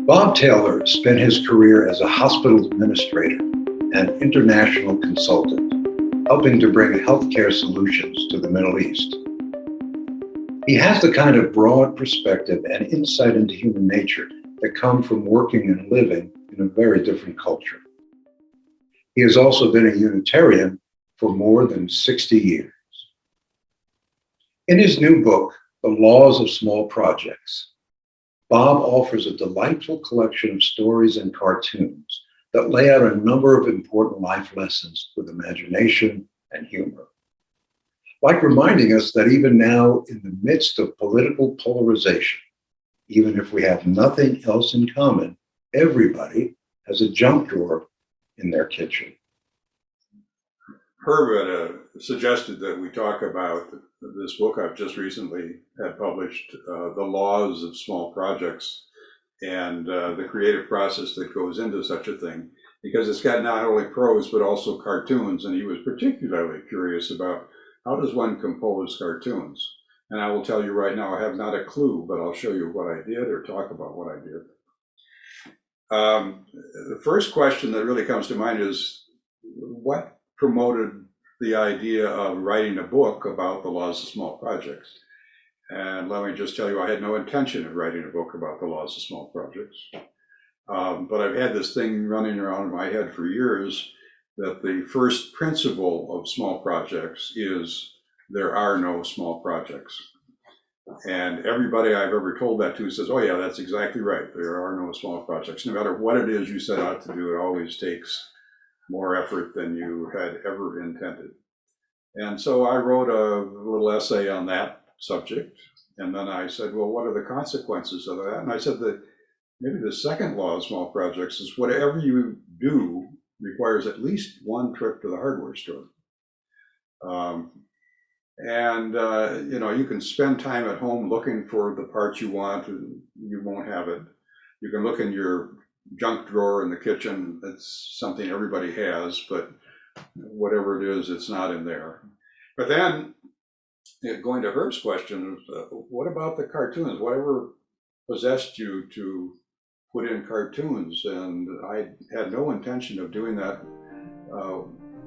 Bob Taylor spent his career as a hospital administrator and international consultant, helping to bring healthcare solutions to the Middle East. He has the kind of broad perspective and insight into human nature that come from working and living in a very different culture. He has also been a Unitarian for more than 60 years. In his new book, The Laws of Small Projects, Bob offers a delightful collection of stories and cartoons that lay out a number of important life lessons with imagination and humor. Like reminding us that even now, in the midst of political polarization, even if we have nothing else in common, everybody has a junk drawer in their kitchen. Herb suggested that we talk about this book I've just recently had published, The Laws of Small Projects, and the creative process that goes into such a thing, because it's got not only prose but also cartoons, and he was particularly curious about how does one compose cartoons. And I will tell you right now, I have not a clue, but I'll show you what I did or talk about what I did. The first question that really comes to mind is, what promoted the idea of writing a book about the laws of small projects? And let me just tell you, I had no intention of writing a book about the laws of small projects. But I've had this thing running around in my head for years that the first principle of small projects is there are no small projects. And everybody I've ever told that to says, oh yeah, that's exactly right. There are no small projects. No matter what it is you set out to do, it always takes more effort than you had ever intended. And so I wrote a little essay on that subject. And then I said, well, what are the consequences of that? And I said that maybe the second law of small projects is whatever you do requires at least one trip to the hardware store. You can spend time at home looking for the parts you want, and you won't have it. You can look in your junk drawer in the kitchen. It's something everybody has, but whatever it is, it's not in there. But then, going to Herb's question, what about the cartoons? Whatever possessed you to put in cartoons? And I had no intention of doing that.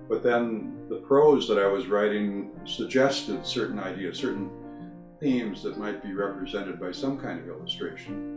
But then the prose that I was writing suggested certain ideas, certain themes that might be represented by some kind of illustration.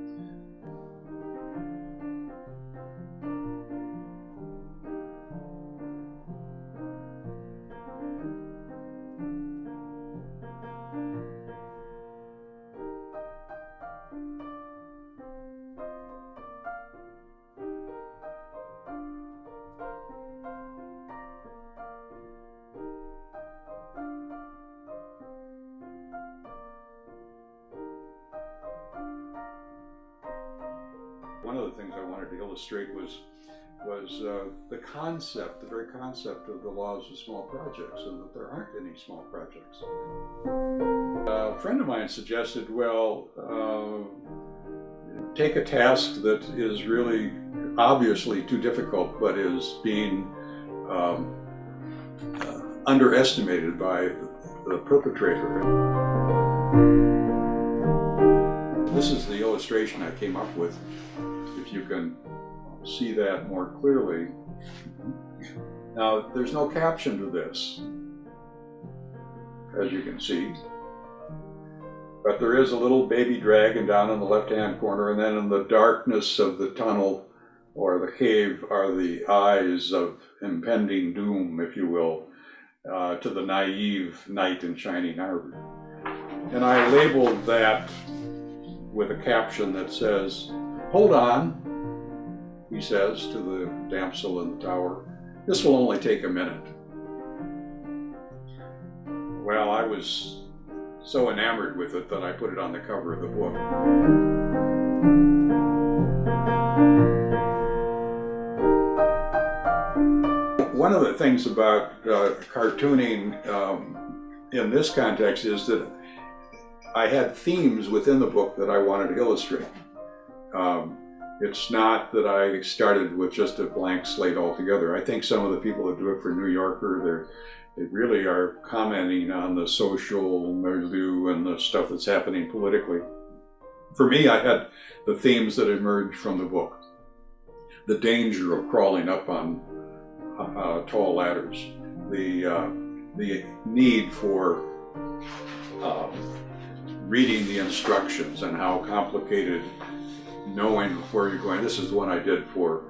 One of the things I wanted to illustrate was the concept, the very concept of the laws of small projects, and that there aren't any small projects. A friend of mine suggested, well, take a task that is really obviously too difficult, but is being underestimated by the perpetrator. This is the illustration I came up with. If you can see that more clearly. Now, there's no caption to this, as you can see. But there is a little baby dragon down in the left-hand corner, and then in the darkness of the tunnel or the cave are the eyes of impending doom, if you will, to the naive knight in shining armor. And I labeled that with a caption that says, "Hold on," he says to the damsel in the tower, "this will only take a minute." Well, I was so enamored with it that I put it on the cover of the book. One of the things about cartooning in this context is that I had themes within the book that I wanted to illustrate. It's not that I started with just a blank slate altogether. I think some of the people that do it for New Yorker, they really are commenting on the social milieu and the stuff that's happening politically. For me, I had the themes that emerged from the book. The danger of crawling up on tall ladders, the need for reading the instructions and how complicated knowing where you're going. This is the one I did for,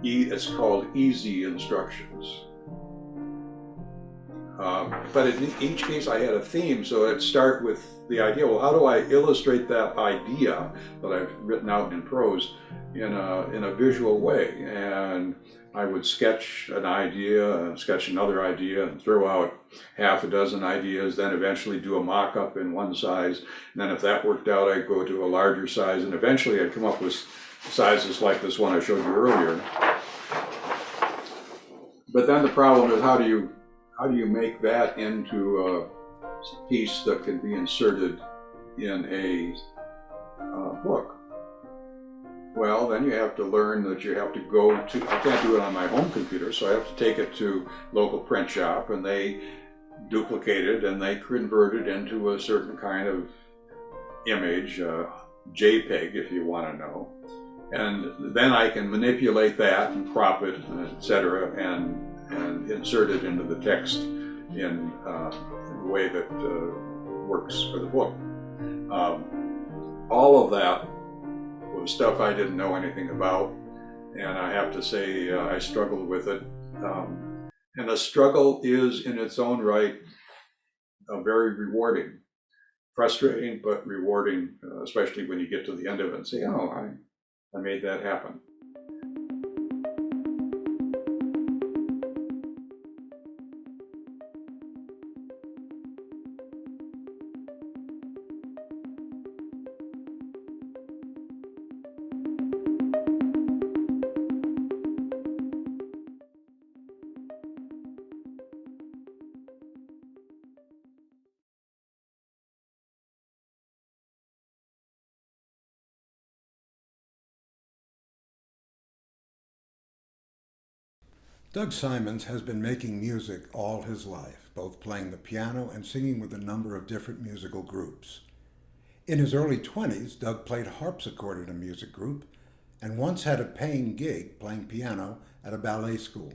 it's called Easy Instructions. But in each case I had a theme, so I'd start with the idea, well, how do I illustrate that idea that I've written out in prose in a visual way? And I would sketch an idea, sketch another idea, and throw out half a dozen ideas, then eventually do a mock-up in one size. And then if that worked out, I'd go to a larger size, and eventually I'd come up with sizes like this one I showed you earlier. But then the problem is, how do you make that into a piece that can be inserted in a book? Well, then you have to learn that you have to go to, I can't do it on my home computer, so I have to take it to local print shop, and they duplicate it and they convert it into a certain kind of image, JPEG if you want to know. And then I can manipulate that and crop it, etc., and insert it into the text in a way that works for the book. All of that was stuff I didn't know anything about, and I have to say I struggled with it. And the struggle is in its own right very rewarding. Frustrating, but rewarding, especially when you get to the end of it and say, oh, I made that happen. Doug Simons has been making music all his life, both playing the piano and singing with a number of different musical groups. In his early 20s, Doug played harpsichord in a music group and once had a paying gig playing piano at a ballet school.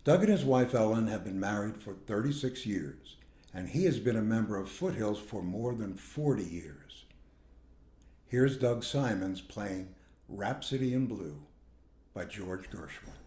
Doug and his wife Ellen have been married for 36 years, and he has been a member of Foothills for more than 40 years. Here's Doug Simons playing Rhapsody in Blue by George Gershwin.